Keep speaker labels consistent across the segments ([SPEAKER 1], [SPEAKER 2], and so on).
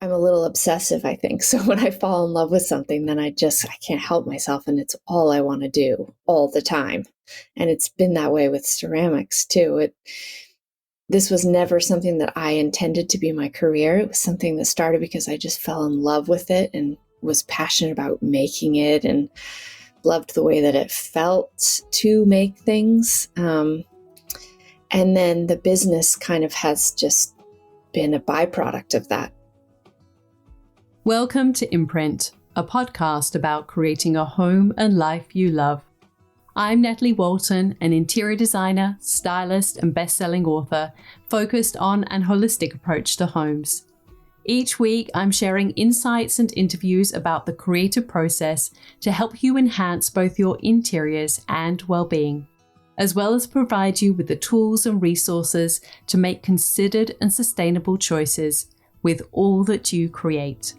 [SPEAKER 1] I'm a little obsessive, I think. So when I fall in love with something, then I can't help myself, and it's all I want to do all the time. And it's been that way with ceramics too. This was never something that I intended to be my career. It was something that started because I just fell in love with it and was passionate about making it and loved the way that it felt to make things. And then the business kind of has just been a byproduct of that.
[SPEAKER 2] Welcome to Imprint, a podcast about creating a home and life you love. I'm Natalie Walton, an interior designer, stylist, and best-selling author focused on an holistic approach to homes. Each week, I'm sharing insights and interviews about the creative process to help you enhance both your interiors and well-being, as well as provide you with the tools and resources to make considered and sustainable choices with all that you create.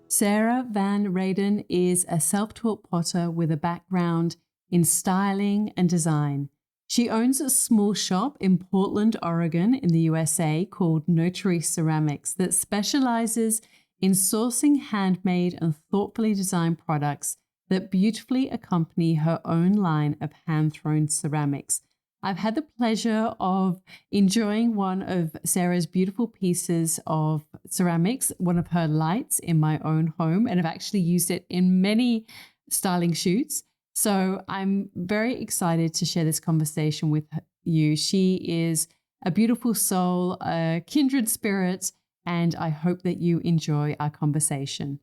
[SPEAKER 2] Sarah Van Raden is a self-taught potter with a background in styling and design. She owns a small shop in Portland, Oregon in the USA called Notary Ceramics that specializes in sourcing handmade and thoughtfully designed products that beautifully accompany her own line of hand-thrown ceramics. I've had the pleasure of enjoying one of Sarah's beautiful pieces of ceramics, one of her lights in my own home, and I've actually used it in many styling shoots. So I'm very excited to share this conversation with you. She is a beautiful soul, a kindred spirit, and I hope that you enjoy our conversation.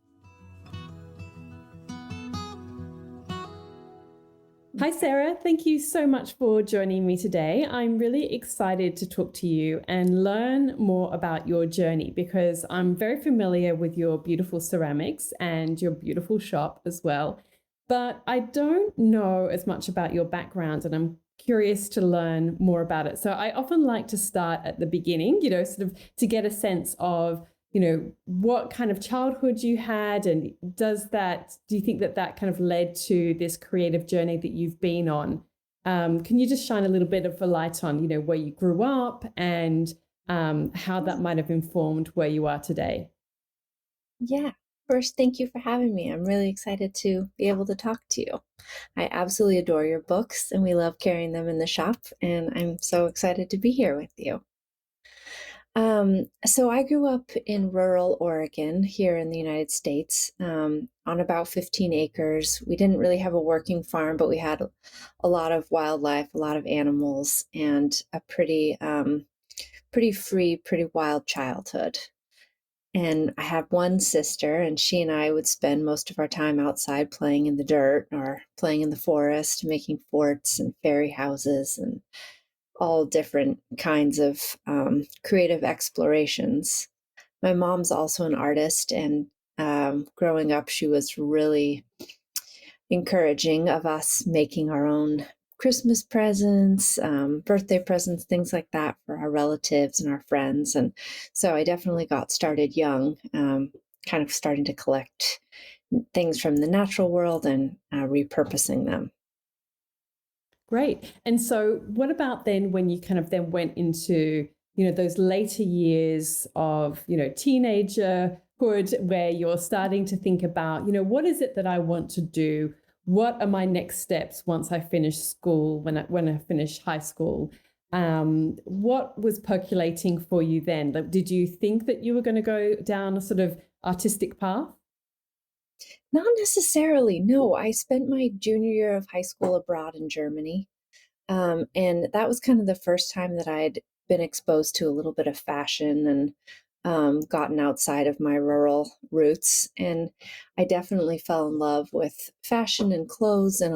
[SPEAKER 2] Hi, Sarah. Thank you so much for joining me today. I'm really excited to talk to you and learn more about your journey because I'm very familiar with your beautiful ceramics and your beautiful shop as well. But I don't know as much about your background, and I'm curious to learn more about it. So I often like to start at the beginning, sort of to get a sense of what kind of childhood you had, and do you think that kind of led to this creative journey that you've been on? Can you just shine a little bit of a light on, where you grew up and how that might have informed where you are today?
[SPEAKER 1] Yeah. First, thank you for having me. I'm really excited to be able to talk to you. I absolutely adore your books, and we love carrying them in the shop, and I'm so excited to be here with you. So I grew up in rural Oregon here in the United States, on about 15 acres. We didn't really have a working farm, but we had a lot of wildlife, a lot of animals, and a pretty free, pretty wild childhood. And I have one sister, and she and I would spend most of our time outside playing in the dirt or playing in the forest, making forts and fairy houses and all different kinds of creative explorations. My mom's also an artist, and growing up, she was really encouraging of us making our own Christmas presents, birthday presents, things like that for our relatives and our friends. And so I definitely got started young, kind of starting to collect things from the natural world and repurposing them.
[SPEAKER 2] Great. And so what about then when you kind of then went into, those later years of, teenagerhood where you're starting to think about, what is it that I want to do? What are my next steps once I finish school, when I finish high school? What was percolating for you then? Like, did you think that you were going to go down a sort of artistic path?
[SPEAKER 1] Not necessarily. No, I spent my junior year of high school abroad in Germany. And that was kind of the first time that I'd been exposed to a little bit of fashion and gotten outside of my rural roots. And I definitely fell in love with fashion and clothes, and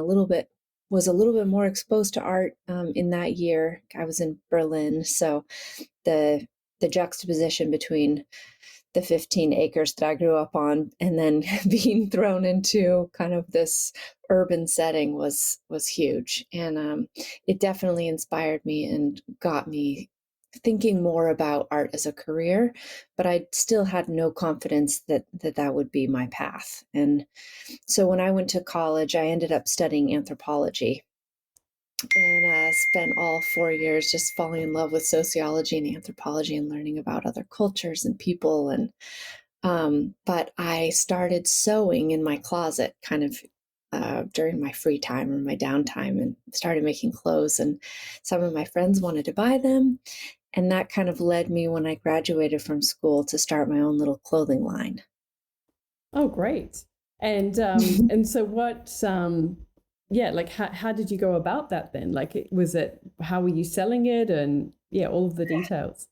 [SPEAKER 1] was a little bit more exposed to art in that year. I was in Berlin, so the the juxtaposition between the 15 acres that I grew up on and then being thrown into kind of this urban setting was huge. And it definitely inspired me and got me thinking more about art as a career, but I still had no confidence that would be my path. And so when I went to college, I ended up studying anthropology. and spent all 4 years just falling in love with sociology and anthropology and learning about other cultures and people. And but I started sewing in my closet kind of during my free time or my downtime, and started making clothes. And some of my friends wanted to buy them. And that kind of led me, when I graduated from school, to start my own little clothing line.
[SPEAKER 2] Oh, great. And so yeah, like how did you go about that then? Like was it how were you selling it and yeah, all of the details.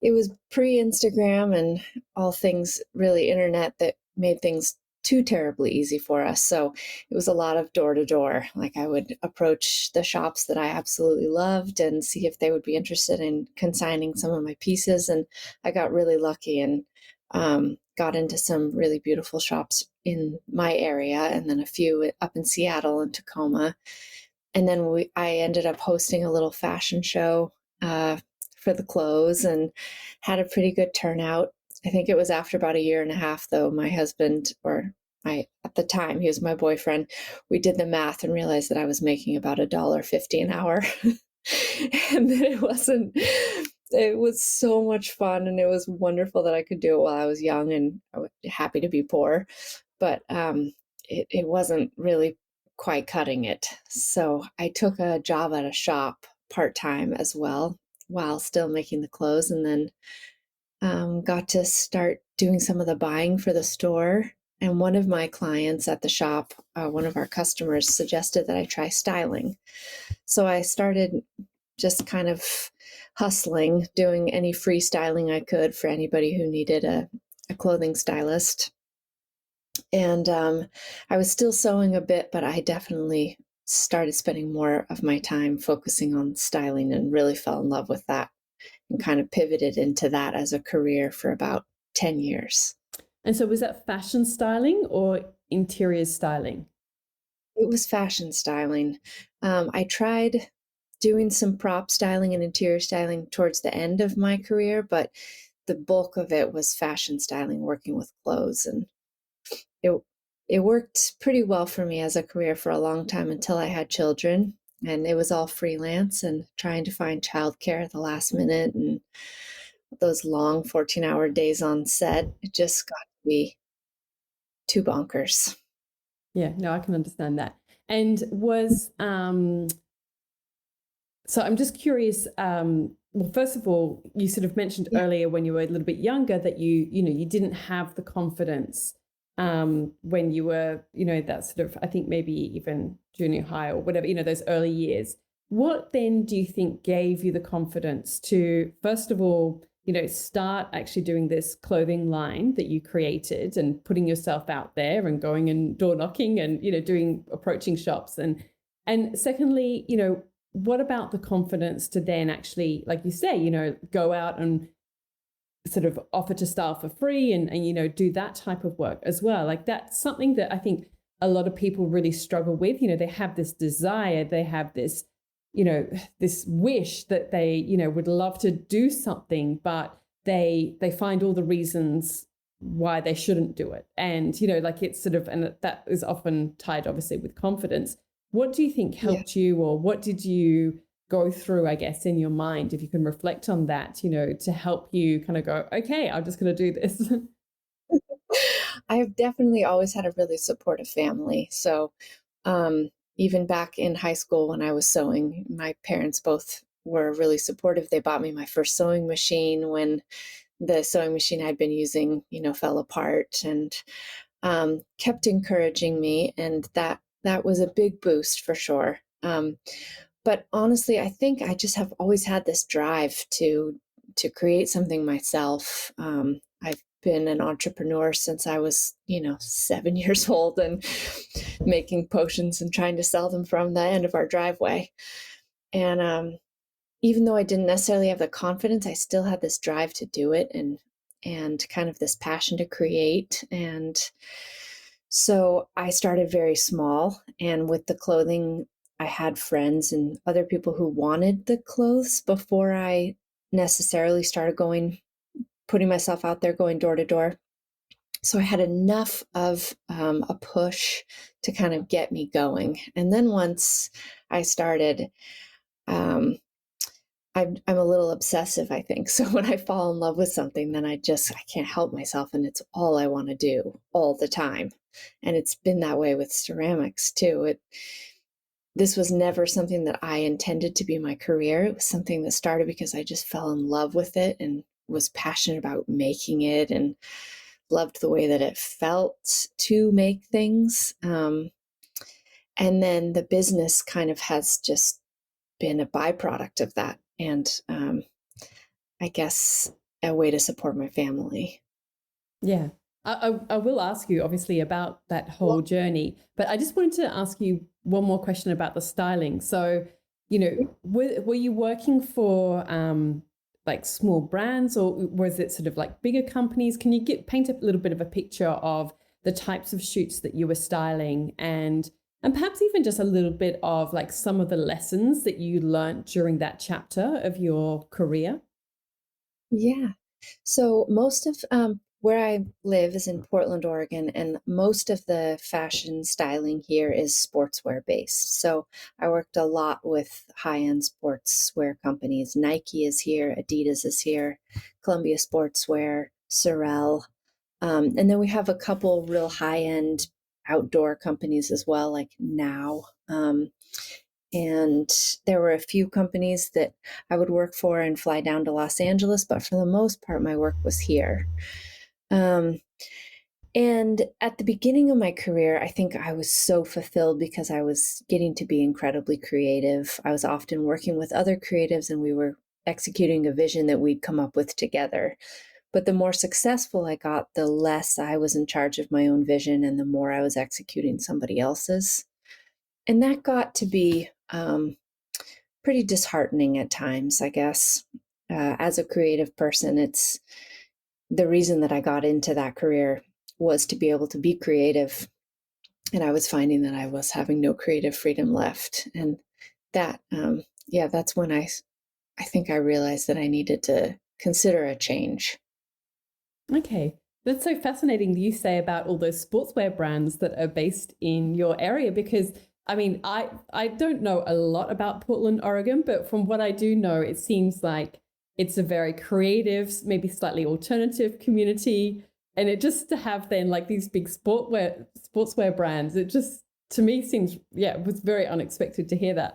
[SPEAKER 1] It was pre-Instagram and all things really internet that made things too terribly easy for us. So it was a lot of door to door. Like, I would approach the shops that I absolutely loved and see if they would be interested in consigning some of my pieces. And I got really lucky and got into some really beautiful shops in my area, and then a few up in Seattle and Tacoma. And then I ended up hosting a little fashion show uh, for the clothes, and had a pretty good turnout. I think it was after about a year and a half, though, my husband, or my, at the time, he was my boyfriend, we did the math and realized that I was making about $1.50 an hour. And that it was so much fun, and it was wonderful that I could do it while I was young, and I was happy to be poor. But it wasn't really quite cutting it. So I took a job at a shop part time as well, while still making the clothes, and then got to start doing some of the buying for the store. And one of my clients at the shop, one of our customers, suggested that I try styling. So I started just kind of hustling, doing any free styling I could for anybody who needed a clothing stylist. And I was still sewing a bit, but I definitely started spending more of my time focusing on styling, and really fell in love with that, and kind of pivoted into that as a career for about 10 years.
[SPEAKER 2] And so was that fashion styling or interior styling?
[SPEAKER 1] It was fashion styling. I tried doing some prop styling and interior styling towards the end of my career, but the bulk of it was fashion styling, working with clothes. And it it worked pretty well for me as a career for a long time, until I had children, and it was all freelance and trying to find childcare at the last minute, and those long 14-hour days on set. It just got to be too bonkers.
[SPEAKER 2] Yeah, no, I can understand that. And was so I'm just curious. Well, first of all, you sort of mentioned
[SPEAKER 1] Yeah.
[SPEAKER 2] earlier when you were a little bit younger that you know, you didn't have the confidence when you were, you know, that sort of, I think maybe even junior high or whatever, you know, those early years. What then do you think gave you the confidence to, first of all, you know, start actually doing this clothing line that you created and putting yourself out there and going and door knocking and, you know, doing approaching shops and secondly, you know, what about the confidence to then actually, like you say, you know, go out and sort of offer to style for free and you know, do that type of work as well? Like that's something that I think a lot of people really struggle with. You know, they have this desire, they have this, you know, this wish that they, you know, would love to do something, but they find all the reasons why they shouldn't do it. And, you know, like it's sort of, and that is often tied obviously with confidence. What do you think
[SPEAKER 1] Yeah.
[SPEAKER 2] helped you, or what did you go through, I guess, in your mind, if you can reflect on that, you know, to help you kind of go, okay, I'm just going to do this?
[SPEAKER 1] I've definitely always had a really supportive family. So um, even back in high school when I was sewing, my parents both were really supportive. They bought me my first sewing machine when the sewing machine I'd been using, fell apart, and kept encouraging me. And that was a big boost for sure. But honestly, I think I just have always had this drive to create something myself. I've been an entrepreneur since I was, 7 years old, and making potions and trying to sell them from the end of our driveway. And even though I didn't necessarily have the confidence, I still had this drive to do it, and kind of this passion to create. And so I started very small, and with the clothing, I had friends and other people who wanted the clothes before I necessarily started putting myself out there, going door to door. So I had enough of a push to kind of get me going. And then once I started, um, I'm a little obsessive, I think. So when I fall in love with something, then I can't help myself, and it's all I want to do all the time. And it's been that way with ceramics too. This was never something that I intended to be my career. It was something that started because I just fell in love with it and was passionate about making it and loved the way that it felt to make things. And then the business kind of has just been a byproduct of that. And I guess a way to support my family.
[SPEAKER 2] Yeah. I will ask you obviously about that whole journey, but I just wanted to ask you one more question about the styling. So, were you working for like small brands, or was it sort of like bigger companies? Can you paint a little bit of a picture of the types of shoots that you were styling, and perhaps even just a little bit of like some of the lessons that you learned during that chapter of your career?
[SPEAKER 1] Yeah. So most of where I live is in Portland, Oregon, and most of the fashion styling here is sportswear based. So I worked a lot with high-end sportswear companies. Nike is here, Adidas is here, Columbia Sportswear, Sorel, and then we have a couple real high-end outdoor companies as well, like Now. And there were a few companies that I would work for and fly down to Los Angeles, but for the most part, my work was here. Um, and at the beginning of my career, I think I was so fulfilled because I was getting to be incredibly creative. I was often working with other creatives and we were executing a vision that we'd come up with together. But the more successful I got, the less I was in charge of my own vision and the more I was executing somebody else's. And that got to be pretty disheartening at times, I guess. As a creative person, it's the reason that I got into that career was to be able to be creative. And I was finding that I was having no creative freedom left. And that, yeah, that's when I think I realized that I needed to consider a change.
[SPEAKER 2] Okay. That's so fascinating you say about all those sportswear brands that are based in your area because I mean, I don't know a lot about Portland, Oregon, but from what I do know, it seems like it's a very creative, maybe slightly alternative community. And it just to have then like these big sportswear brands, it just to me seems it was very unexpected to hear that.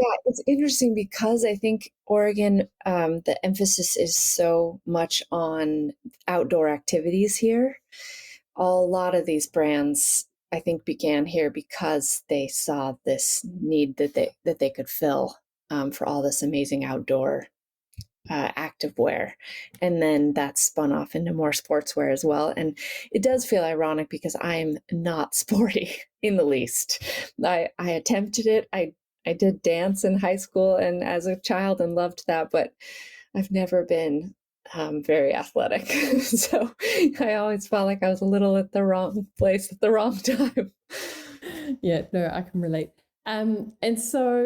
[SPEAKER 1] Yeah, it's interesting because I think Oregon, the emphasis is so much on outdoor activities here. A lot of these brands, I think, began here because they saw this need that they could fill for all this amazing outdoor active wear, and then that spun off into more sportswear as well. And it does feel ironic because I'm not sporty in the least. I attempted it. I did dance in high school and as a child and loved that, but I've never been very athletic. So I always felt like I was a little at the wrong place at the wrong time.
[SPEAKER 2] Yeah, no, I can relate. And so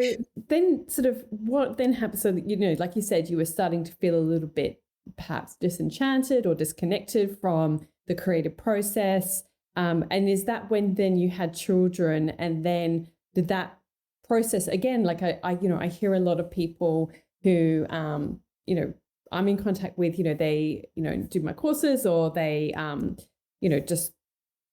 [SPEAKER 2] then sort of what then happened? So that, like you said, you were starting to feel a little bit perhaps disenchanted or disconnected from the creative process. And is that when then you had children and then did that process again? Like I hear a lot of people who, I'm in contact with, they, do my courses or they, just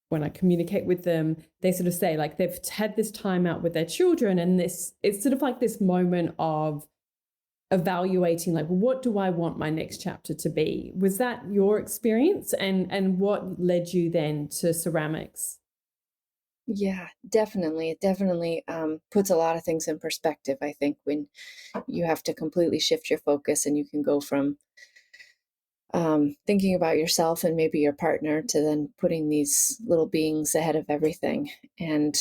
[SPEAKER 2] when I communicate with them, they sort of say like they've had this time out with their children and this it's sort of like this moment of evaluating like what do I want my next chapter to be? Was that your experience and what led you then to ceramics?
[SPEAKER 1] Yeah, definitely. It definitely puts a lot of things in perspective, I think, when you have to completely shift your focus and you can go from thinking about yourself and maybe your partner to then putting these little beings ahead of everything. And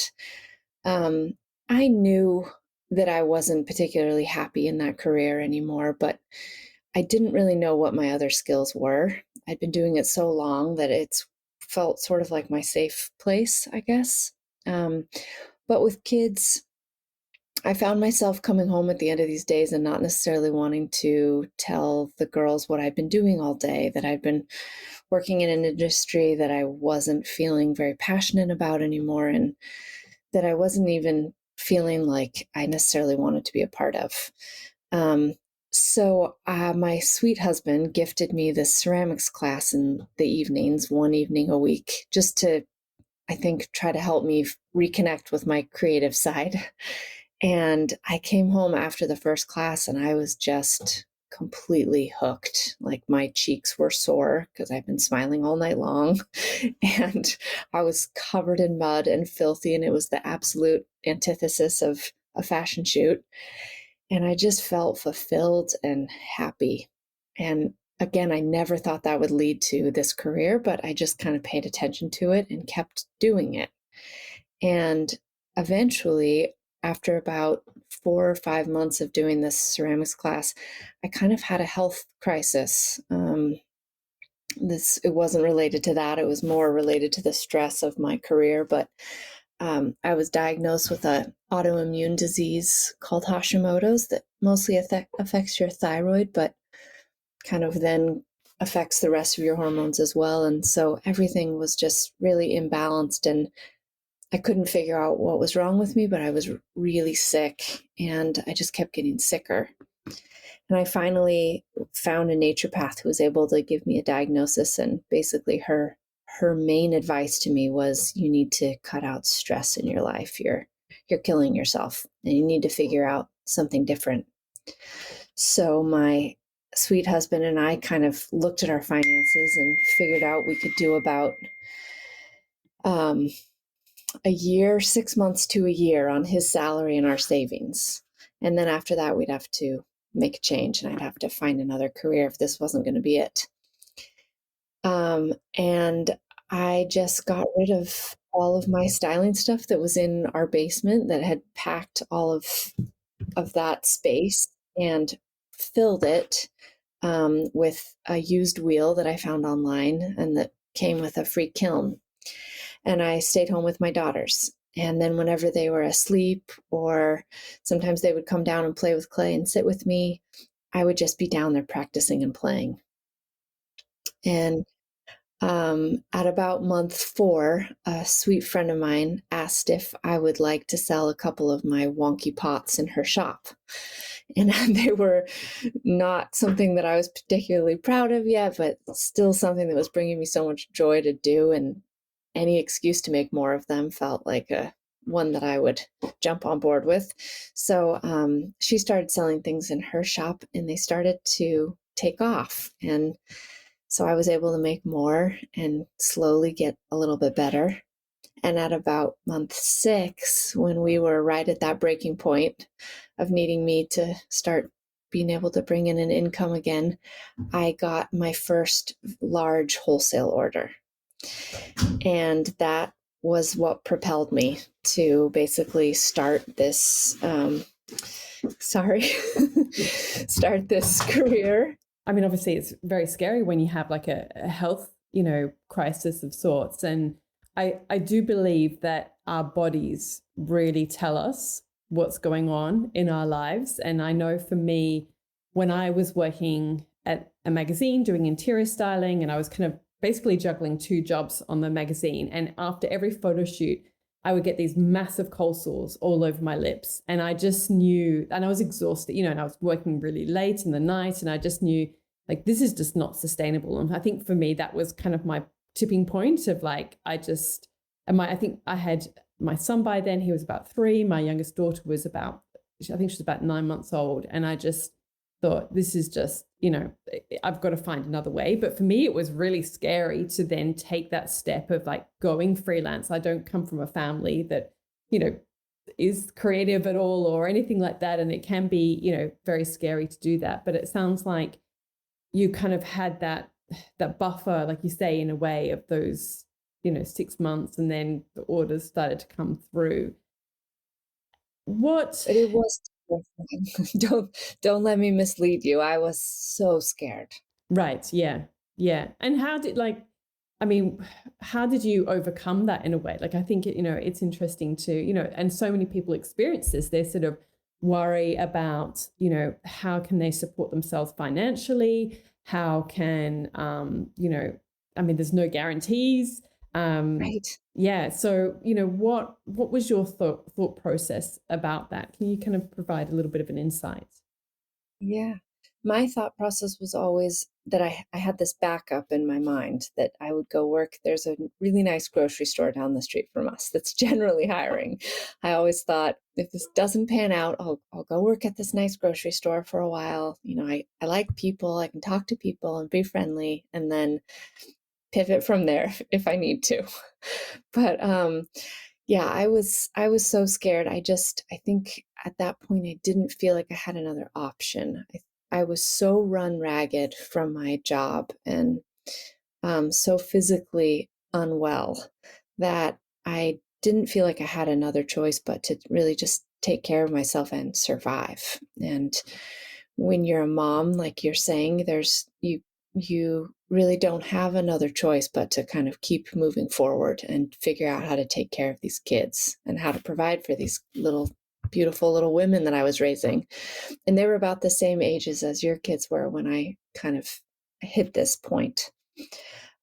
[SPEAKER 1] um, I knew that I wasn't particularly happy in that career anymore, but I didn't really know what my other skills were. I'd been doing it so long that it's felt sort of like my safe place, I guess. Um, but with kids, I found myself coming home at the end of these days and not necessarily wanting to tell the girls what I'd been doing all day, that I'd been working in an industry that I wasn't feeling very passionate about anymore, and that I wasn't even feeling like I necessarily wanted to be a part of. Um, so my sweet husband gifted me this ceramics class in the evenings, one evening a week, just to, I think, try to help me reconnect with my creative side. And I came home after the first class and I was just completely hooked. Like my cheeks were sore because I've been smiling all night long. And I was covered in mud and filthy. And it was the absolute antithesis of a fashion shoot. And I just felt fulfilled and happy. And again, I never thought that would lead to this career, but I just kind of paid attention to it and kept doing it. And eventually, after about 4 or 5 months of doing this ceramics class, I kind of had a health crisis. This it wasn't related to that; it was more related to the stress of my career. But I was diagnosed with an autoimmune disease called Hashimoto's that mostly affects your thyroid, but kind of then affects the rest of your hormones as well. And so everything was just really imbalanced, and I couldn't figure out what was wrong with me, but I was really sick and I just kept getting sicker. And I finally found a naturopath who was able to give me a diagnosis. And basically, her main advice to me was, you need to cut out stress in your life. You're killing yourself and you need to figure out something different. So my sweet husband and I kind of looked at our finances and figured out we could do about um, a year, 6 months to a year on his salary and our savings. And then after that, we'd have to make a change and I'd have to find another career if this wasn't going to be it. And I just got rid of all of my styling stuff that was in our basement that had packed all of that space and filled it with a used wheel that I found online and that came with a free kiln. And I stayed home with my daughters. And then whenever they were asleep, or sometimes they would come down and play with clay and sit with me, I would just be down there practicing and playing. And at about month 4, a sweet friend of mine asked if I would like to sell a couple of my wonky pots in her shop. And they were not something that I was particularly proud of yet, but still something that was bringing me so much joy to do. And any excuse to make more of them felt like a one that I would jump on board with. So she started selling things in her shop and they started to take off. And so I was able to make more and slowly get a little bit better. And at about month 6, when we were right at that breaking point of needing me to start being able to bring in an income again, I got my first large wholesale order. And that was what propelled me to basically start this start this career.
[SPEAKER 2] I mean, obviously, it's very scary when you have like a health, crisis of sorts. And I do believe that our bodies really tell us what's going on in our lives. And I know for me, when I was working at a magazine doing interior styling, and I was kind of basically juggling 2 jobs on the magazine. And after every photo shoot, I would get these massive cold sores all over my lips. And I just knew, and I was exhausted, and I was working really late in the night. And I just knew, like, this is just not sustainable. And I think for me, that was kind of my tipping point of like, I think I had my son by then, he was about 3. My youngest daughter was I think she was about 9 months old. And I just thought, this is just, I've got to find another way. But for me, it was really scary to then take that step of like going freelance. I don't come from a family that, is creative at all or anything like that. And it can be, very scary to do that. But it sounds like you kind of had that buffer, like you say, in a way of those, 6 months, and then the orders started to come through. What?
[SPEAKER 1] But it was don't let me mislead you. I was so scared.
[SPEAKER 2] Right. Yeah. Yeah. And how did you overcome that in a way? Like, I think, it's interesting to, and so many people experience this. They're sort of worry about, how can they support themselves financially? How can, I mean, there's no guarantees. Um,
[SPEAKER 1] Right.
[SPEAKER 2] yeah. So, what was your thought process about that? Can you kind of provide a little bit of an insight?
[SPEAKER 1] Yeah. My thought process was always that I had this backup in my mind that I would go work. There's a really nice grocery store down the street from us that's generally hiring. I always thought if this doesn't pan out, I'll go work at this nice grocery store for a while. I like people, I can talk to people and be friendly, and then pivot from there if I need to. But yeah, I was so scared. I think at that point I didn't feel like I had another option. I was so run ragged from my job and so physically unwell that I didn't feel like I had another choice but to really just take care of myself and survive. And when you're a mom, like you're saying, you really don't have another choice but to kind of keep moving forward and figure out how to take care of these kids and how to provide for these little beautiful little women that I was raising. And they were about the same ages as your kids were when I kind of hit this point.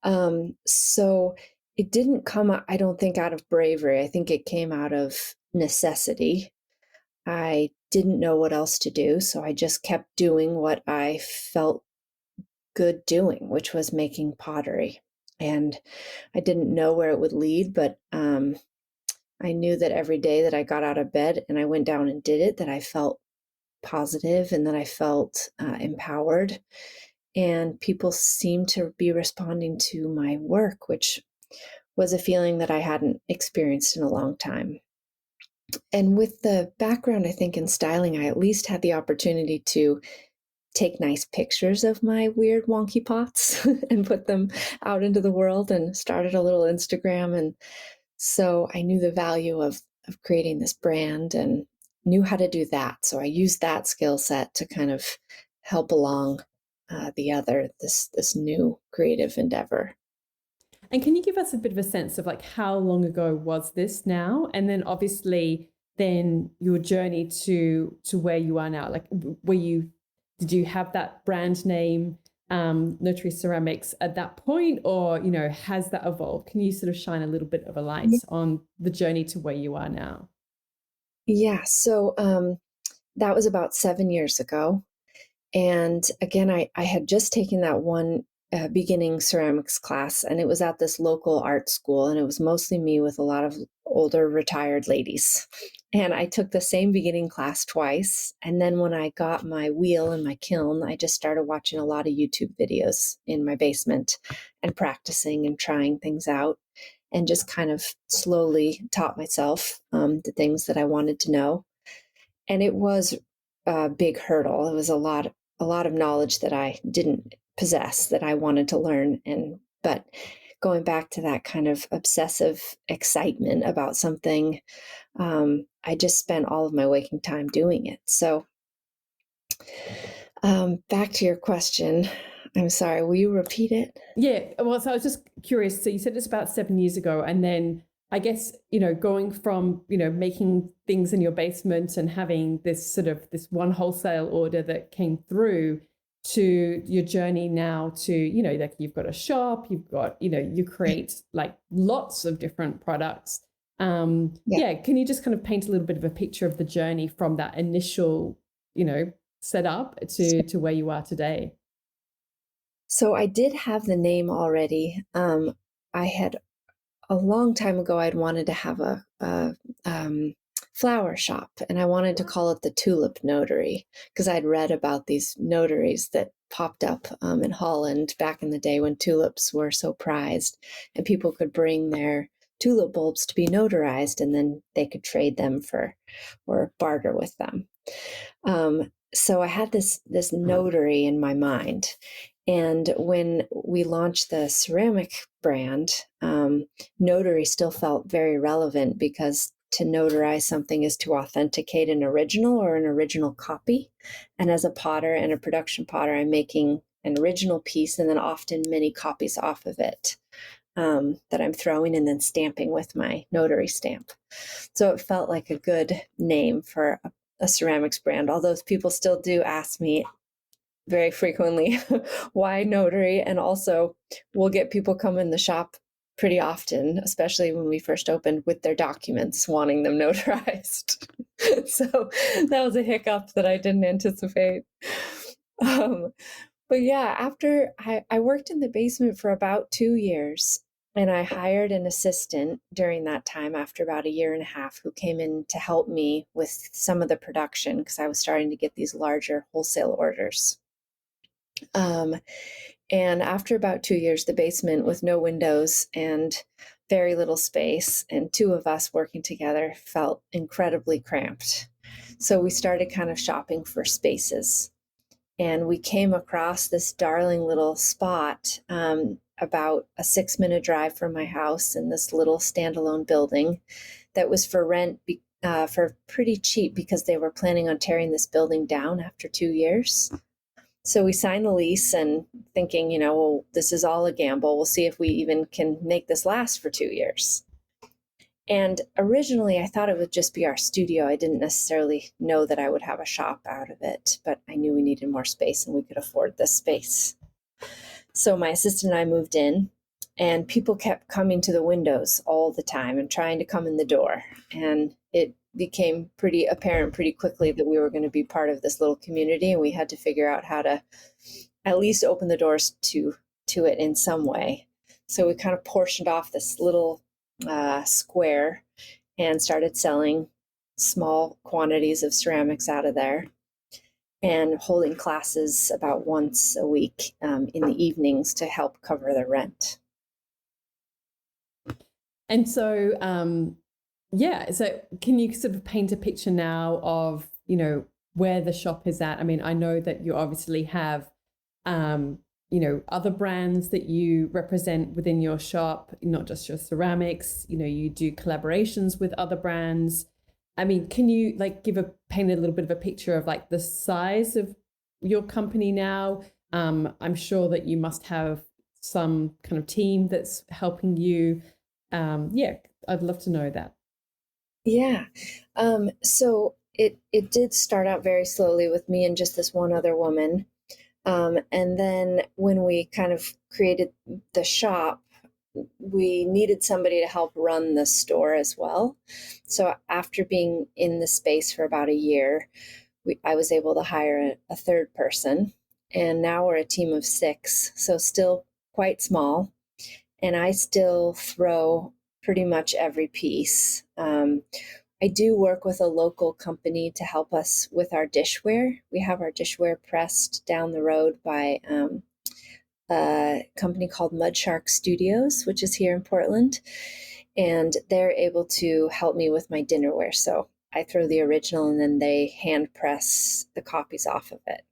[SPEAKER 1] So it didn't come, I don't think, out of bravery. I think it came out of necessity. I didn't know what else to do, so I just kept doing what I felt good doing, which was making pottery. And I didn't know where it would lead, but I knew that every day that I got out of bed and I went down and did it, that I felt positive and that I felt empowered. And people seemed to be responding to my work, which was a feeling that I hadn't experienced in a long time. And with the background, I think, in styling, I at least had the opportunity to take nice pictures of my weird wonky pots and put them out into the world and started a little Instagram. And so I knew the value of creating this brand and knew how to do that. So I used that skill set to kind of help along this new creative endeavor.
[SPEAKER 2] And can you give us a bit of a sense of like how long ago was this now? And then obviously then your journey to where you are now. Like did you have that brand name Notary Ceramics at that point, or has that evolved? Can you sort of shine a little bit of a light on the journey to where you are now?
[SPEAKER 1] Yeah, so that was about 7 years ago. And again, I had just taken that one beginning ceramics class, and it was at this local art school, and it was mostly me with a lot of older retired ladies. And I took the same beginning class twice. And then when I got my wheel and my kiln, I just started watching a lot of YouTube videos in my basement and practicing and trying things out and just kind of slowly taught myself the things that I wanted to know. And it was a big hurdle. It was a lot of knowledge that I didn't possess that I wanted to learn. But going back to that kind of obsessive excitement about something, I just spent all of my waking time doing it. So back to your question. I'm sorry, will you repeat it?
[SPEAKER 2] Yeah, well, so I was just curious. So you said it's about 7 years ago, and then I guess going from making things in your basement and having this one wholesale order that came through to your journey now to like you've got a shop, you've got you create like lots of different products.
[SPEAKER 1] Yeah.
[SPEAKER 2] Yeah, can you just kind of paint a little bit of a picture of the journey from that initial setup to where you are today?
[SPEAKER 1] So I did have the name already. I had a long time ago, I'd wanted to have a flower shop, and I wanted to call it the Tulip Notary because I'd read about these notaries that popped up in Holland back in the day when tulips were so prized, and people could bring their tulip bulbs to be notarized, and then they could trade them for or barter with them. So I had this notary in my mind, and when we launched the ceramic brand, notary still felt very relevant because to notarize something is to authenticate an original or an original copy. And as a potter and a production potter, I'm making an original piece and then often many copies off of it that I'm throwing and then stamping with my notary stamp. So it felt like a good name for a ceramics brand, although people still do ask me very frequently why notary. And also, we'll get people come in the shop pretty often, especially when we first opened, with their documents wanting them notarized. So that was a hiccup that I didn't anticipate. Um, but yeah, after I worked in the basement for about 2 years, and I hired an assistant during that time after about a year and a half who came in to help me with some of the production because I was starting to get these larger wholesale orders. Um, and after about 2 years, the basement with no windows and very little space, and two of us working together felt incredibly cramped. So we started kind of shopping for spaces. And we came across this darling little spot about a 6-minute drive from my house in this little standalone building that was for rent for pretty cheap because they were planning on tearing this building down after 2 years. So we signed the lease and thinking, well, this is all a gamble. We'll see if we even can make this last for 2 years. And originally, I thought it would just be our studio. I didn't necessarily know that I would have a shop out of it, but I knew we needed more space and we could afford this space. So my assistant and I moved in, and people kept coming to the windows all the time and trying to come in the door. And it became pretty apparent pretty quickly that we were going to be part of this little community, and we had to figure out how to at least open the doors to it in some way. So we kind of portioned off this little square and started selling small quantities of ceramics out of there and holding classes about once a week in the evenings to help cover the rent.
[SPEAKER 2] And so, so can you sort of paint a picture now of, where the shop is at? I mean, I know that you obviously have, other brands that you represent within your shop, not just your ceramics, you do collaborations with other brands. I mean, can you paint a little bit of a picture of like the size of your company now? I'm sure that you must have some kind of team that's helping you. I'd love to know that.
[SPEAKER 1] Yeah. So it did start out very slowly with me and just this one other woman. And then when we kind of created the shop, we needed somebody to help run the store as well. So after being in the space for about a year, I was able to hire a third person. And now we're a team of 6, so still quite small. And I still throw pretty much every piece. I do work with a local company to help us with our dishware. We have our dishware pressed down the road by a company called Mud Shark Studios, which is here in Portland. And they're able to help me with my dinnerware. So I throw the original and then they hand press the copies off of it.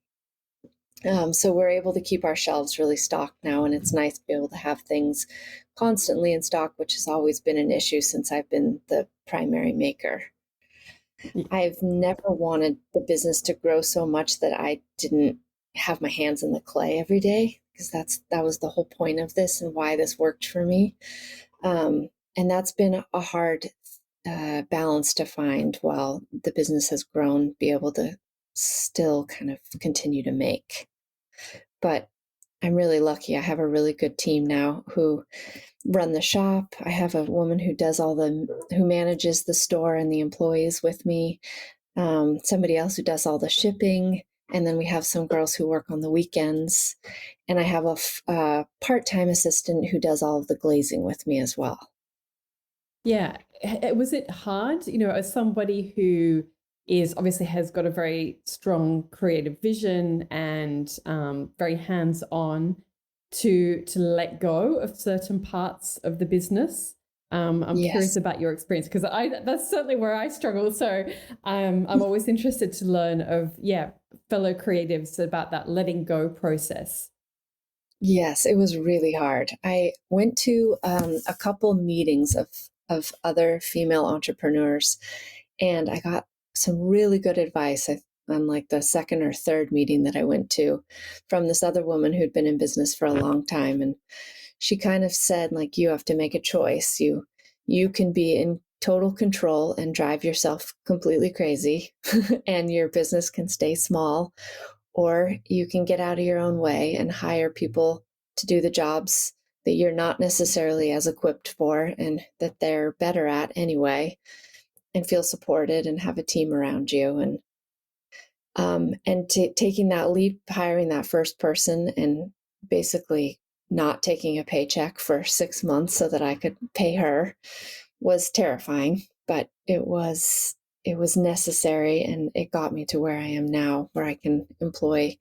[SPEAKER 1] So we're able to keep our shelves really stocked now, and it's nice to be able to have things constantly in stock, which has always been an issue since I've been the primary maker. I've never wanted the business to grow so much that I didn't have my hands in the clay every day, because that was the whole point of this and why this worked for me. And that's been a hard balance to find while the business has grown, be able to still kind of continue to make. But I'm really lucky. I have a really good team now who run the shop. I have a woman who who manages the store and the employees with me. Somebody else who does all the shipping. And then we have some girls who work on the weekends. And I have a part-time assistant who does all of the glazing with me as well.
[SPEAKER 2] Yeah. Was it hard, as somebody who obviously has got a very strong creative vision and very hands-on to let go of certain parts of the business? I'm curious
[SPEAKER 1] Yes.
[SPEAKER 2] about your experience, because that's certainly where I struggle. So I'm always interested to learn of, fellow creatives about that letting go process.
[SPEAKER 1] Yes, it was really hard. I went to a couple meetings of other female entrepreneurs, and I got some really good advice on like the second or third meeting that I went to from this other woman who'd been in business for a long time. And she kind of said, like, you have to make a choice. You can be in total control and drive yourself completely crazy and your business can stay small, or you can get out of your own way and hire people to do the jobs that you're not necessarily as equipped for and that they're better at anyway, and feel supported and have a team around you. And taking that leap, hiring that first person and basically not taking a paycheck for 6 months so that I could pay her was terrifying, but it was necessary, and it got me to where I am now, where I can employ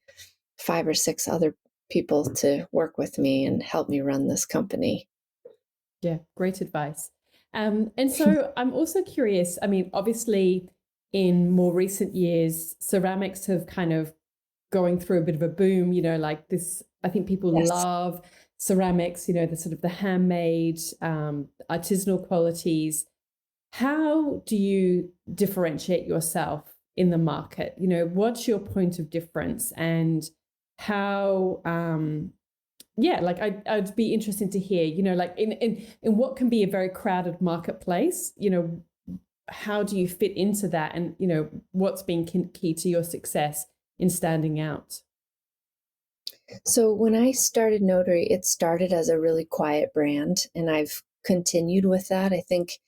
[SPEAKER 1] 5 or 6 other people to work with me and help me run this company.
[SPEAKER 2] Yeah, great advice. And so I'm also curious. I mean, obviously, in more recent years, ceramics have kind of going through a bit of a boom, like this. I think people
[SPEAKER 1] Yes.
[SPEAKER 2] love ceramics, the sort of the handmade, artisanal qualities. How do you differentiate yourself in the market? What's your point of difference, and how yeah, like I'd be interested to hear, like in what can be a very crowded marketplace, how do you fit into that, and what's been key to your success in standing out?
[SPEAKER 1] So when I started Notary, it started as a really quiet brand, and I've continued with that. I think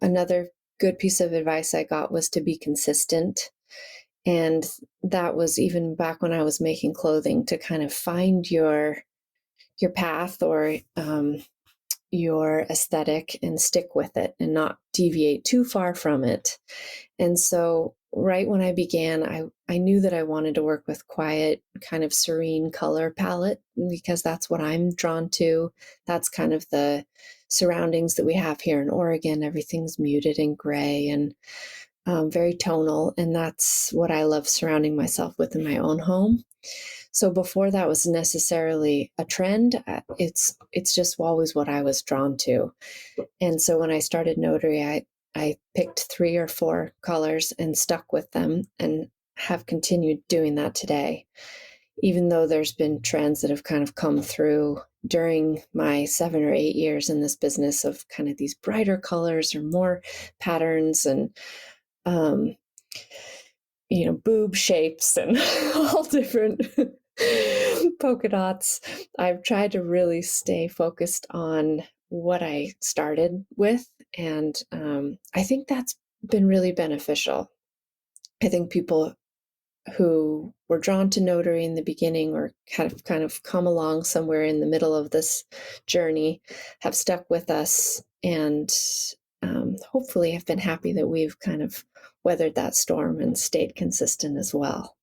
[SPEAKER 1] another good piece of advice I got was to be consistent. And that was even back when I was making clothing, to kind of find your path, or your aesthetic, and stick with it and not deviate too far from it. And so right when I began, I knew that I wanted to work with quiet, kind of serene color palette, because that's what I'm drawn to. That's kind of the surroundings that we have here in Oregon. Everything's muted and gray and very tonal. And that's what I love surrounding myself with in my own home. So before that was necessarily a trend, it's just always what I was drawn to. And so when I started Notary, I picked 3 or 4 colors and stuck with them, and have continued doing that today. Even though there's been trends that have kind of come through during my 7 or 8 years in this business, of kind of these brighter colors or more patterns, and um, boob shapes and all different polka dots. I've tried to really stay focused on what I started with, and I think that's been really beneficial. I think people who were drawn to Notary in the beginning, or kind of come along somewhere in the middle of this journey, have stuck with us, and hopefully have been happy that we've kind of weathered that storm and stayed consistent as well.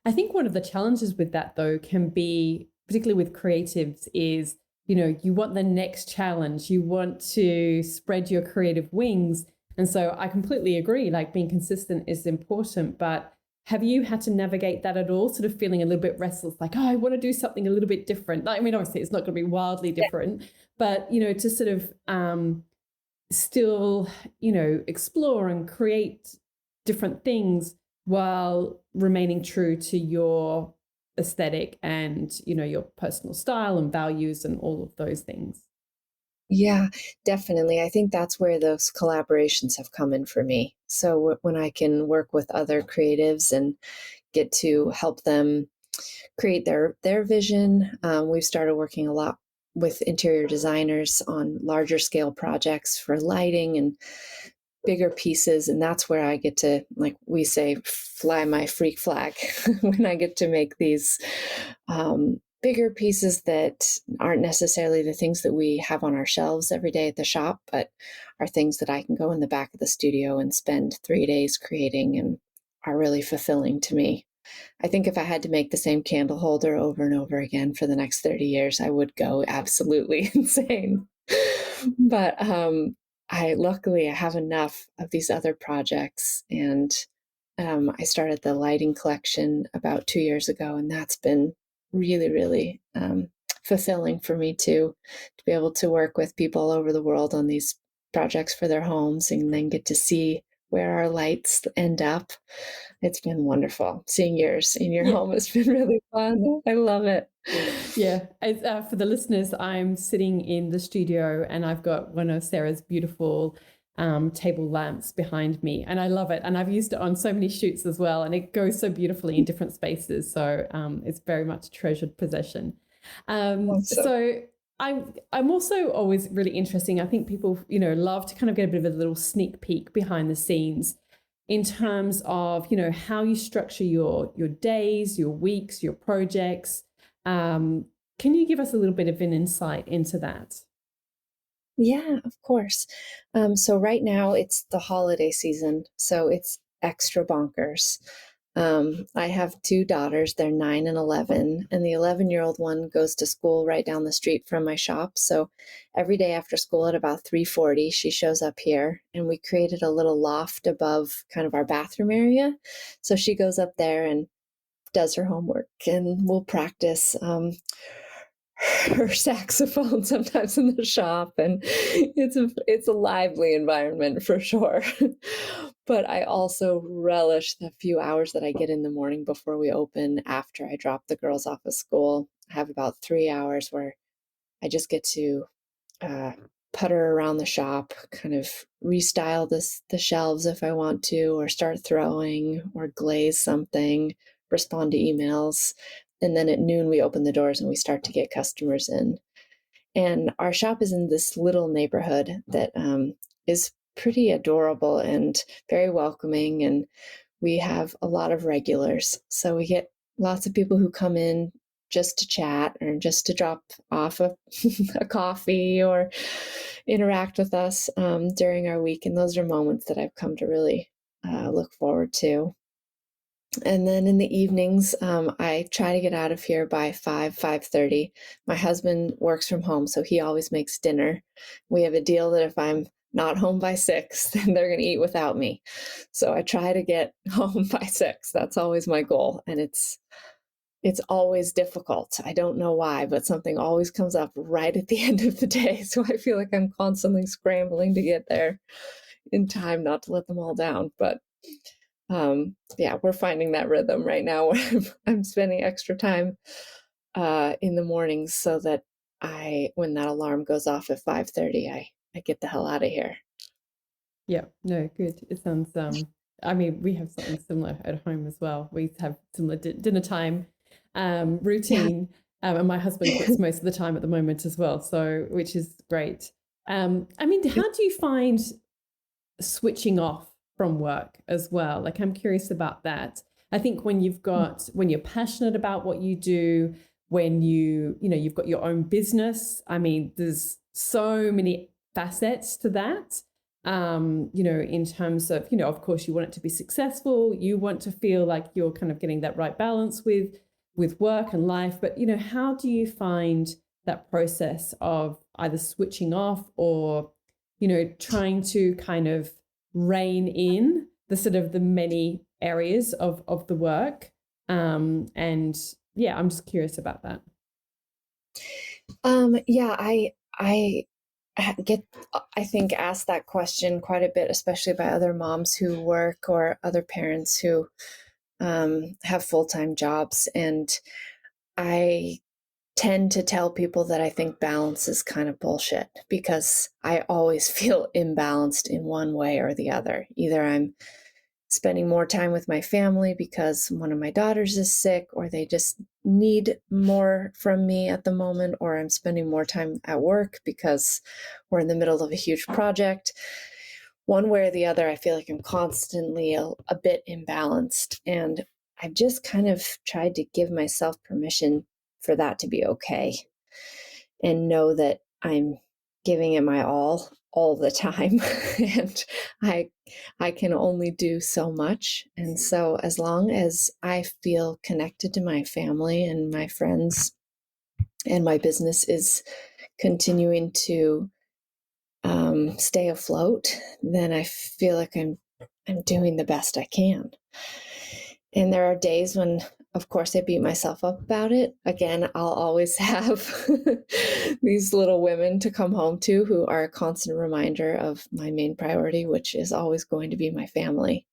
[SPEAKER 2] I think one of the challenges with that, though, can be, particularly with creatives, is, you want the next challenge, you want to spread your creative wings. And so I completely agree, like being consistent is important. But have you had to navigate that at all, sort of feeling a little bit restless, like, oh, I want to do something a little bit different? I mean, obviously, it's not going to be wildly different, but, to sort of still, explore and create different things while remaining true to your aesthetic and, your personal style and values and all of those things.
[SPEAKER 1] Yeah, definitely. I think that's where those collaborations have come in for me. So when I can work with other creatives and get to help them create their vision, we've started working a lot with interior designers on larger scale projects for lighting and bigger pieces, and that's where I get to, like we say, fly my freak flag when I get to make these bigger pieces that aren't necessarily the things that we have on our shelves every day at the shop, but are things that I can go in the back of the studio and spend 3 days creating, and are really fulfilling to me. I think if I had to make the same candle holder over and over again for the next 30 years, I would go absolutely insane. But I have enough of these other projects, and I started the lighting collection about 2 years ago, and that's been really, really fulfilling for me too, to be able to work with people all over the world on these projects for their homes, and then get to see where our lights end up. It's been wonderful. Seeing yours in your
[SPEAKER 2] Yeah.
[SPEAKER 1] home has been really fun. I love it.
[SPEAKER 2] Yeah, for the listeners, I'm sitting in the studio and I've got one of Sarah's beautiful table lamps behind me, and I love it. And I've used it on so many shoots as well, and it goes so beautifully in different spaces. So it's very much a treasured possession.
[SPEAKER 1] Awesome.
[SPEAKER 2] So I'm also always really interesting. I think people, love to kind of get a bit of a little sneak peek behind the scenes in terms of, how you structure your days, your weeks, your projects. Can you give us a little bit of an insight into that?
[SPEAKER 1] Yeah, of course. So right now it's the holiday season, so it's extra bonkers. I have two daughters, they're 9 and 11, and the 11-year-old one goes to school right down the street from my shop. So every day after school at about 3:40, she shows up here, and we created a little loft above kind of our bathroom area. So she goes up there and does her homework, and we'll practice her saxophone sometimes in the shop, and it's a lively environment for sure. But I also relish the few hours that I get in the morning before we open after I drop the girls off at school. I have about 3 hours where I just get to uh, putter around the shop, kind of restyle the shelves if I want to, or start throwing, or glaze something, respond to emails. And then at noon, we open the doors and we start to get customers in. And our shop is in this little neighborhood that is pretty adorable and very welcoming. And we have a lot of regulars. So we get lots of people who come in just to chat or just to drop off a coffee or interact with us during our week. And those are moments that I've come to really look forward to. And then in the evenings, I try to get out of here by 5:30. My husband works from home, so he always makes dinner. We have a deal that if I'm not home by 6, then they're going to eat without me. So I try to get home by 6. That's always my goal, and it's always difficult. I don't know why, but something always comes up right at the end of the day. So I feel like I'm constantly scrambling to get there in time, not to let them all down. But yeah, we're finding that rhythm right now where I'm spending extra time in the mornings so that when that alarm goes off at 5:30, I get the hell out of here.
[SPEAKER 2] Yeah, no, good. It sounds, I mean, we have something similar at home as well. We have similar dinner time
[SPEAKER 1] Yeah.
[SPEAKER 2] routine, and my husband cooks most of the time at the moment as well, so which is great. I mean, how do you find switching off from work as well? Like, I'm curious about that. I think when you're passionate about what you do, when you've got your own business, I mean, there's so many facets to that. In terms of, of course you want it to be successful, you want to feel like you're kind of getting that right balance with work and life, but how do you find that process of either switching off or trying to kind of rein in the sort of the many areas of the work. And yeah, I'm just curious about that.
[SPEAKER 1] Yeah, I get, I think, asked that question quite a bit, especially by other moms who work or other parents who have full-time jobs. And I tend to tell people that I think balance is kind of bullshit because I always feel imbalanced in one way or the other. Either I'm spending more time with my family because one of my daughters is sick, or they just need more from me at the moment, or I'm spending more time at work because we're in the middle of a huge project. One way or the other, I feel like I'm constantly a bit imbalanced. And I've just kind of tried to give myself permission for that to be okay and know that I'm giving it my all the time. And I I can only do so much. And so as long as I feel connected to my family and my friends and my business is continuing to stay afloat, then I feel like I'm doing the best I can. And there are days when of course, I beat myself up about it. Again, I'll always have these little women to come home to who are a constant reminder of my main priority, which is always going to be my family.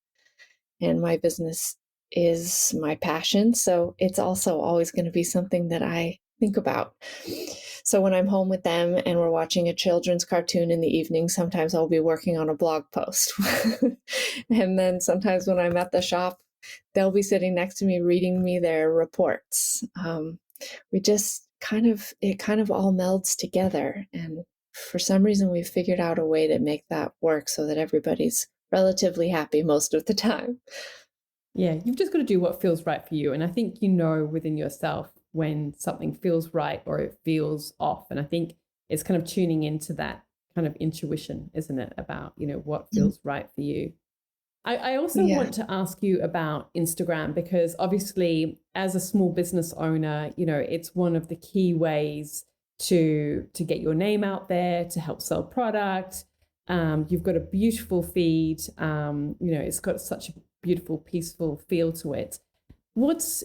[SPEAKER 1] And my business is my passion. So it's also always going to be something that I think about. So when I'm home with them and we're watching a children's cartoon in the evening, sometimes I'll be working on a blog post. And then sometimes when I'm at the shop, they'll be sitting next to me reading me their reports. We just it kind of all melds together. And for some reason, we've figured out a way to make that work so that everybody's relatively happy most of the time.
[SPEAKER 2] Yeah, you've just got to do what feels right for you. And I think you know within yourself when something feels right or it feels off. And I think it's kind of tuning into that kind of intuition, isn't it, about, what feels right for you. I also
[SPEAKER 1] Yeah.
[SPEAKER 2] want to ask you about Instagram because obviously as a small business owner, it's one of the key ways to get your name out there, to help sell product. You've got a beautiful feed. It's got such a beautiful, peaceful feel to it. What's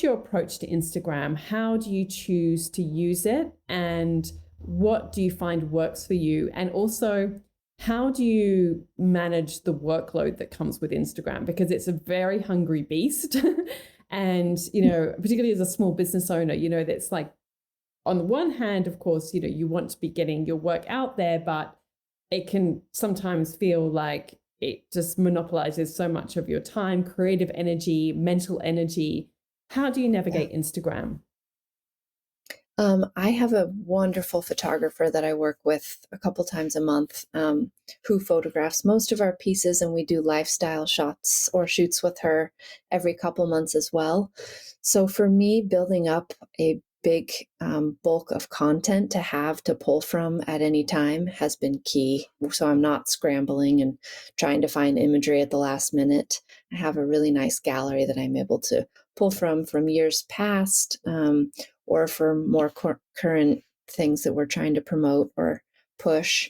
[SPEAKER 2] your approach to Instagram? How do you choose to use it? And what do you find works for you? And also, how do you manage the workload that comes with Instagram? Because it's a very hungry beast. And, particularly as a small business owner, that's like, on the one hand, of course, you want to be getting your work out there, but it can sometimes feel like it just monopolizes so much of your time, creative energy, mental energy. How do you
[SPEAKER 1] Yeah.
[SPEAKER 2] navigate Instagram?
[SPEAKER 1] I have a wonderful photographer that I work with a couple times a month, who photographs most of our pieces, and we do lifestyle shots or shoots with her every couple months as well. So for me, building up a big bulk of content to have to pull from at any time has been key. So I'm not scrambling and trying to find imagery at the last minute. I have a really nice gallery that I'm able to pull from years past. Or for more current things that we're trying to promote or push.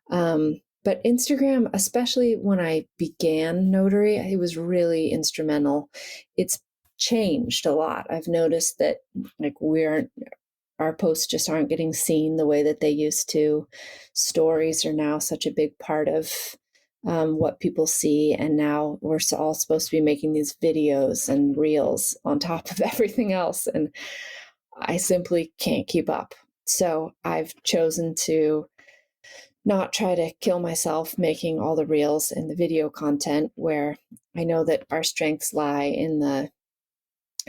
[SPEAKER 1] But Instagram, especially when I began Notary, it was really instrumental. It's changed a lot. I've noticed that like our posts just aren't getting seen the way that they used to. Stories are now such a big part of what people see, and now we're all supposed to be making these videos and reels on top of everything else, and I simply can't keep up. So I've chosen to not try to kill myself making all the reels and the video content, where I know that our strengths lie in the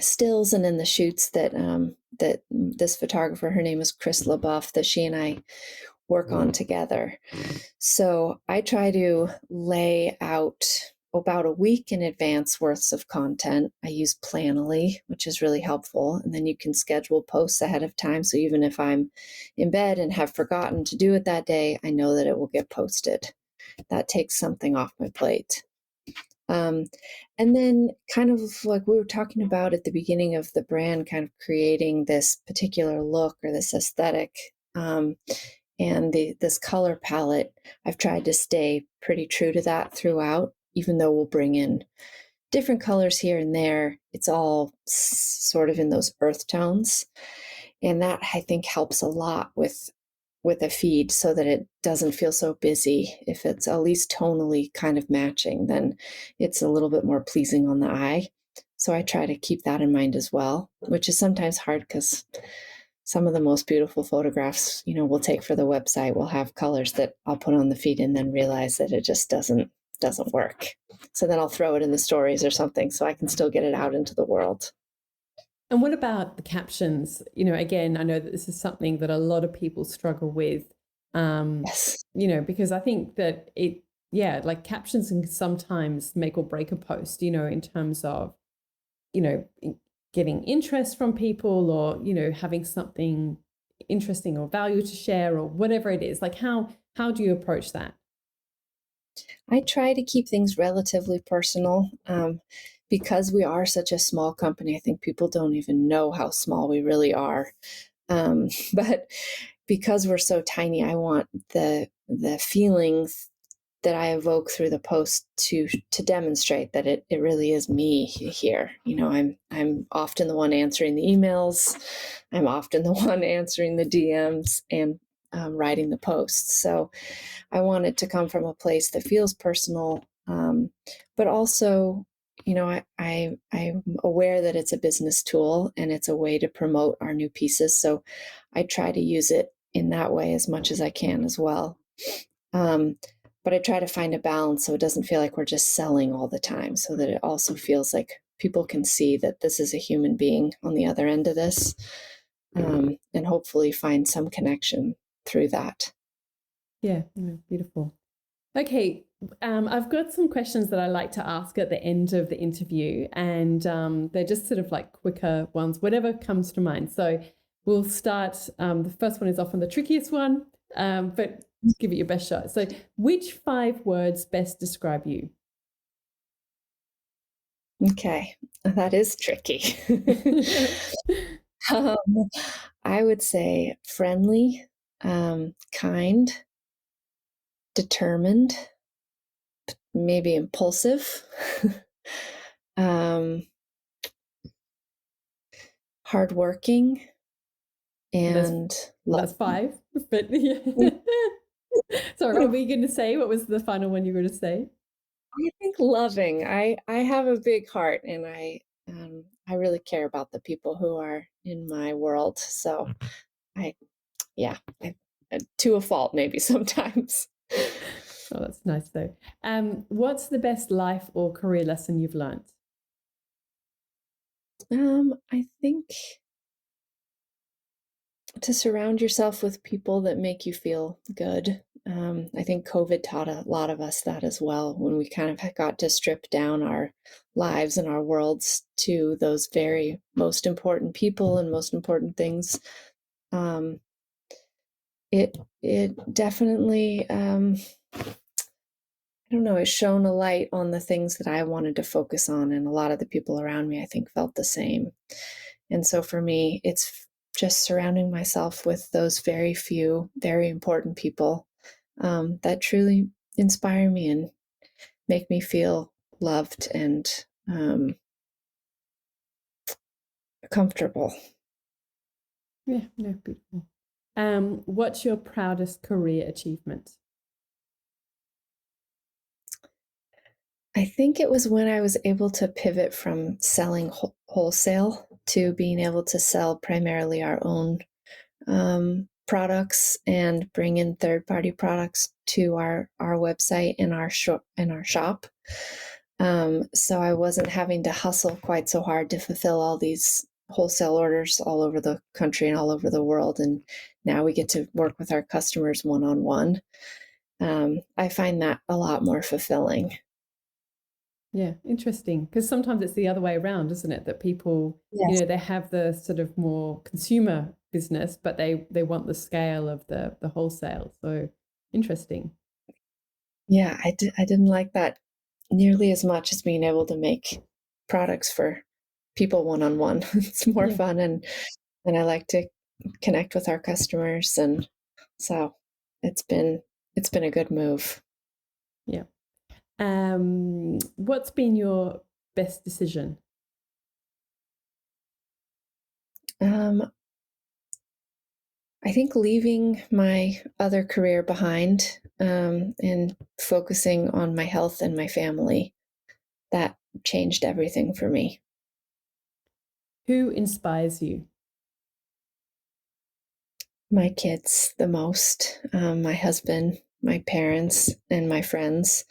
[SPEAKER 1] stills and in the shoots that this photographer, her name is Chris LaBeouf, that she and I work on together. So I try to lay out about a week in advance worths of content. I use Planoly, which is really helpful. And then you can schedule posts ahead of time. So even if I'm in bed and have forgotten to do it that day, I know that it will get posted. That takes something off my plate. Um, and then, kind of like we were talking about at the beginning of the brand, kind of creating this particular look or this aesthetic. And this color palette, I've tried to stay pretty true to that throughout, even though we'll bring in different colors here and there. It's all sort of in those earth tones. And that I think helps a lot with a feed so that it doesn't feel so busy. If it's at least tonally kind of matching, then it's a little bit more pleasing on the eye. So I try to keep that in mind as well, which is sometimes hard because some of the most beautiful photographs, we'll take for the website will have colors that I'll put on the feed and then realize that it just doesn't work. So then I'll throw it in the stories or something so I can still get it out into the world.
[SPEAKER 2] And what about the captions? Again, I know that this is something that a lot of people struggle with,
[SPEAKER 1] Yes.
[SPEAKER 2] because I think that like captions can sometimes make or break a post, in terms of, you know, getting interest from people or, having something interesting or value to share or whatever it is. Like how do you approach that?
[SPEAKER 1] I try to keep things relatively personal. Because we are such a small company, I think people don't even know how small we really are. But because we're so tiny, I want the feelings that I evoke through the post to demonstrate that it really is me here. I'm often the one answering the emails. I'm often the one answering the DMs and writing the posts. So I want it to come from a place that feels personal, but also, I'm aware that it's a business tool and it's a way to promote our new pieces. So I try to use it in that way as much as I can as well. Um, but I try to find a balance so it doesn't feel like we're just selling all the time, so that it also feels like people can see that this is a human being on the other end of this, and hopefully find some connection through that.
[SPEAKER 2] Yeah, beautiful. Okay, I've got some questions that I like to ask at the end of the interview, and they're just sort of like quicker ones, whatever comes to mind. So we'll start. The first one is often the trickiest one, but give it your best shot. So, which 5 words best describe you?
[SPEAKER 1] Okay, that is tricky. um, I would say friendly, kind, determined, maybe impulsive, um, hardworking,
[SPEAKER 2] That's
[SPEAKER 1] and
[SPEAKER 2] that's
[SPEAKER 1] loving.
[SPEAKER 2] 5. But yeah. Sorry, what were you going to say? What was the final one you were going to say?
[SPEAKER 1] I think loving. I have a big heart, and I really care about the people who are in my world. So I yeah, I, to a fault maybe sometimes.
[SPEAKER 2] Oh, that's nice though. What's the best life or career lesson you've learned?
[SPEAKER 1] I think to surround yourself with people that make you feel good. I think COVID taught a lot of us that as well, when we kind of got to strip down our lives and our worlds to those very most important people and most important things. Um, it definitely, I don't know, it shone a light on the things that I wanted to focus on, and a lot of the people around me, I think, felt the same. And so for me, it's just surrounding myself with those very few, very important people that truly inspire me and make me feel loved and comfortable.
[SPEAKER 2] Yeah, no, beautiful. What's your proudest career achievement?
[SPEAKER 1] I think it was when I was able to pivot from selling wholesale to being able to sell primarily our own products and bring in third-party products to our website and our shop. So I wasn't having to hustle quite so hard to fulfill all these wholesale orders all over the country and all over the world. And now we get to work with our customers one-on-one. I find that a lot more fulfilling.
[SPEAKER 2] Yeah, interesting. Because sometimes it's the other way around, isn't it? That people,
[SPEAKER 1] Yes.
[SPEAKER 2] they have the sort of more consumer business, but they want the scale of the wholesale. So interesting.
[SPEAKER 1] Yeah, I didn't like that nearly as much as being able to make products for people one-on-one. It's more
[SPEAKER 2] Yeah,
[SPEAKER 1] fun, and I like to connect with our customers, and so it's been it's been a good move.
[SPEAKER 2] yeah. What's been your best decision?
[SPEAKER 1] Um, I think leaving my other career behind, and focusing on my health and my family, that changed everything for me.
[SPEAKER 2] Who inspires you?
[SPEAKER 1] My kids the most, my husband, my parents, and my friends.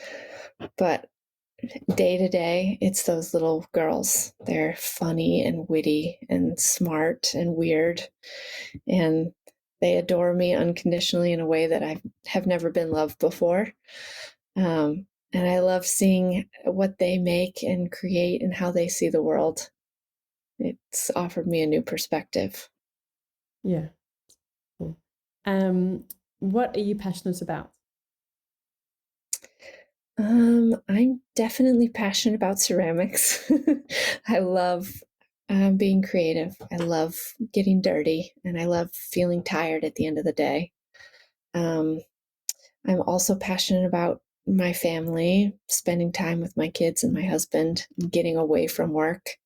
[SPEAKER 1] But day to day, it's those little girls. They're funny and witty and smart and weird, and they adore me unconditionally in a way that I have never been loved before. And I love seeing what they make and create and how they see the world. It's offered me a new perspective.
[SPEAKER 2] Yeah, cool. Um, what are you passionate about?
[SPEAKER 1] I'm definitely passionate about ceramics. I love being creative. I love getting dirty, and I love feeling tired at the end of the day. Um, I'm also passionate about my family, spending time with my kids and my husband, getting away from work.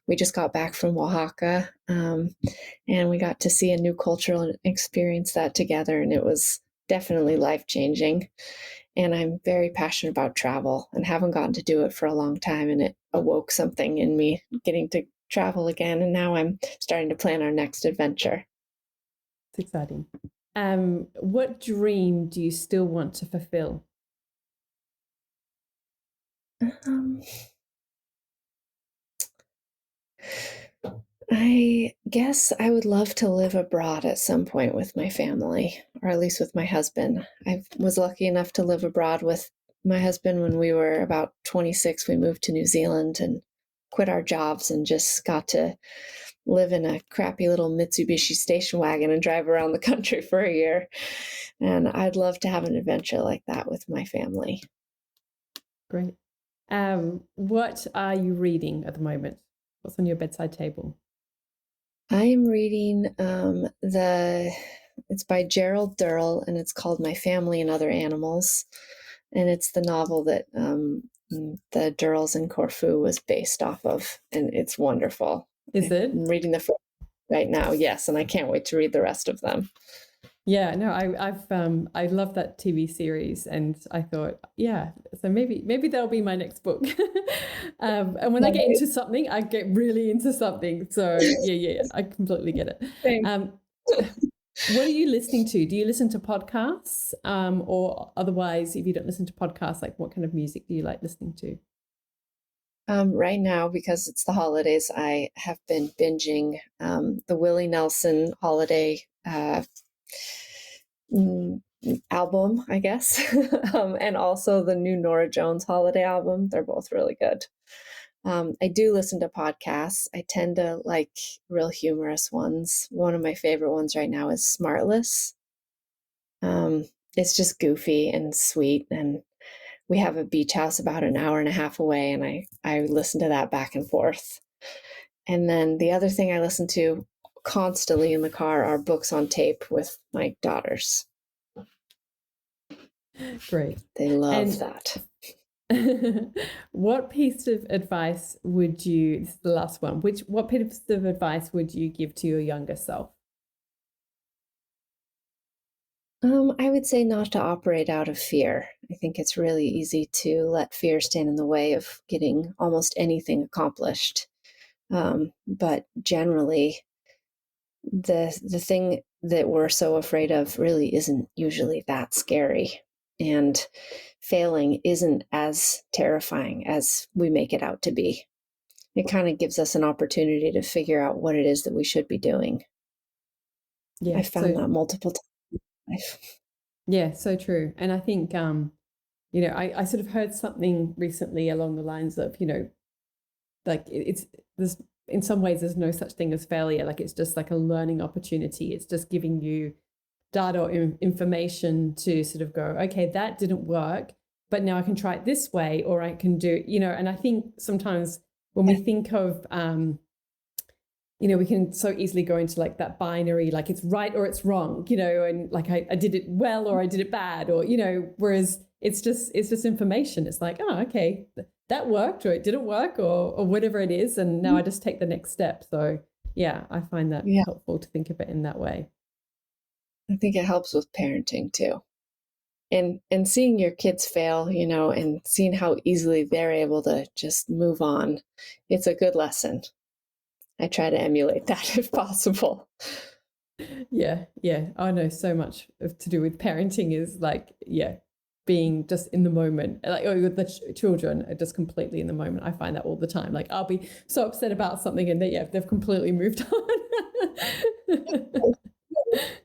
[SPEAKER 1] We just got back from Oaxaca, and we got to see a new culture and experience that together. And it was definitely life-changing. And I'm very passionate about travel and haven't gotten to do it for a long time. And it awoke something in me getting to travel again. And now I'm starting to plan our next adventure.
[SPEAKER 2] It's exciting. What dream do you still want to fulfill?
[SPEAKER 1] Um, I guess I would love to live abroad at some point with my family, or at least with my husband. I was lucky enough to live abroad with my husband when we were about 26. We moved to New Zealand and quit our jobs and just got to live in a crappy little Mitsubishi station wagon and drive around the country for a year. And I'd love to have an adventure like that with my family.
[SPEAKER 2] Great. What are you reading at the moment? What's on your bedside table?
[SPEAKER 1] I am reading it's by Gerald Durrell, and it's called My Family and Other Animals. And it's the novel that the Durrells in Corfu was based off of, and it's wonderful.
[SPEAKER 2] Is it?
[SPEAKER 1] I'm reading the first right now, yes, and I can't wait to read the rest of them.
[SPEAKER 2] Yeah, no, I love that TV series, and I thought, yeah, so maybe that'll be my next book. And when I get into something, I get really into something. So yeah, I completely get it. What are you listening to? Do you listen to podcasts? Or otherwise, if you don't listen to podcasts, like what kind of music do you like listening to?
[SPEAKER 1] Right now, because it's the holidays, I have been binging the Willie Nelson holiday album, I guess, and also the new Nora Jones holiday album. They're both really good. I do listen to podcasts. I tend to like real humorous ones. One of my favorite ones right now is Smartless. It's just goofy and sweet, and we have a beach house about an hour and a half away, and I listen to that back and forth. And then the other thing I listen to constantly in the car are books on tape with my daughters.
[SPEAKER 2] Great.
[SPEAKER 1] They love that.
[SPEAKER 2] What piece of advice would you, this is the last one, what piece of advice would you give to your younger self?
[SPEAKER 1] I would say not to operate out of fear. I think it's really easy to let fear stand in the way of getting almost anything accomplished. But generally, the thing that we're so afraid of really isn't usually that scary. And failing isn't as terrifying as we make it out to be. It kind of gives us an opportunity to figure out what it is that we should be doing.
[SPEAKER 2] Yeah,
[SPEAKER 1] I found that multiple times in life.
[SPEAKER 2] Yeah, so true. And I think, I sort of heard something recently along the lines of, like there's in some ways there's no such thing as failure. Like it's just like a learning opportunity. It's just giving you data or information to sort of go, okay, that didn't work, but now I can try it this way, or I can do, and I think sometimes when we think of, we can so easily go into like that binary, like it's right or it's wrong, and like I did it well or I did it bad, or, whereas it's just information. It's like, oh, okay, that worked or it didn't work or whatever it is. And now I just take the next step. So yeah, I find that helpful to think of it in that way.
[SPEAKER 1] I think it helps with parenting too. And seeing your kids fail, and seeing how easily they're able to just move on. It's a good lesson. I try to emulate that if possible.
[SPEAKER 2] Yeah. I know so much to do with parenting is like, being just in the moment, like with the children are just completely in the moment. I find that all the time. Like I'll be so upset about something and they've completely moved on.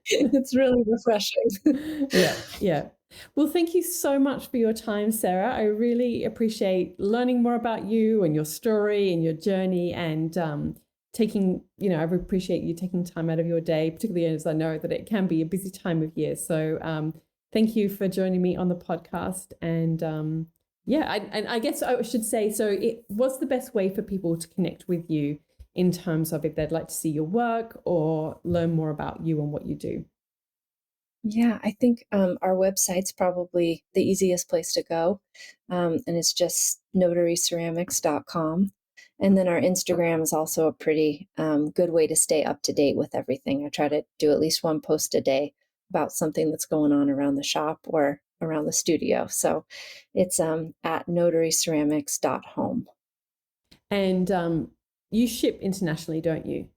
[SPEAKER 1] It's really refreshing.
[SPEAKER 2] Yeah. Well, thank you so much for your time, Sarah. I really appreciate learning more about you and your story and your journey, and I appreciate you taking time out of your day, particularly as I know that it can be a busy time of year. So thank you for joining me on the podcast. And I guess I should say, so what's the best way for people to connect with you in terms of if they'd like to see your work or learn more about you and what you do?
[SPEAKER 1] Yeah, I think our website's probably the easiest place to go. And it's just notaryceramics.com. And then our Instagram is also a pretty good way to stay up to date with everything. I try to do at least one post a day about something that's going on around the shop or around the studio. So it's at notaryceramics.home.
[SPEAKER 2] And you ship internationally, don't you?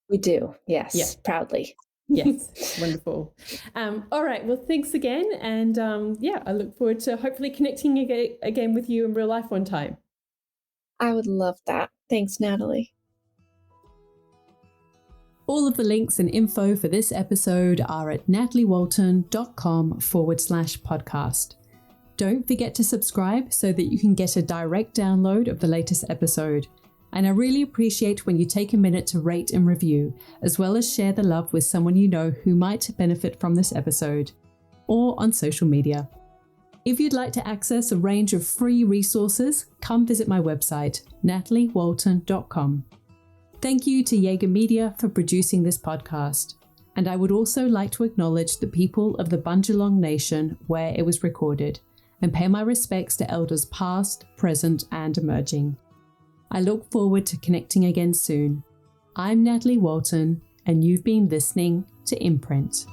[SPEAKER 1] We do,
[SPEAKER 2] Yeah.
[SPEAKER 1] yes, proudly.
[SPEAKER 2] Yes. Wonderful. All right. Well, thanks again. And yeah, I look forward to hopefully connecting again with you in real life one time.
[SPEAKER 1] I would love that. Thanks, Natalie.
[SPEAKER 2] All of the links and info for this episode are at nataliewalton.com/podcast. Don't forget to subscribe so that you can get a direct download of the latest episode. And I really appreciate when you take a minute to rate and review, as well as share the love with someone you know who might benefit from this episode, or on social media. If you'd like to access a range of free resources, come visit my website, nataliewalton.com. Thank you to Jaeger Media for producing this podcast. And I would also like to acknowledge the people of the Bundjalung Nation where it was recorded, and pay my respects to elders past, present, and emerging. I look forward to connecting again soon. I'm Natalie Walton, and you've been listening to Imprint.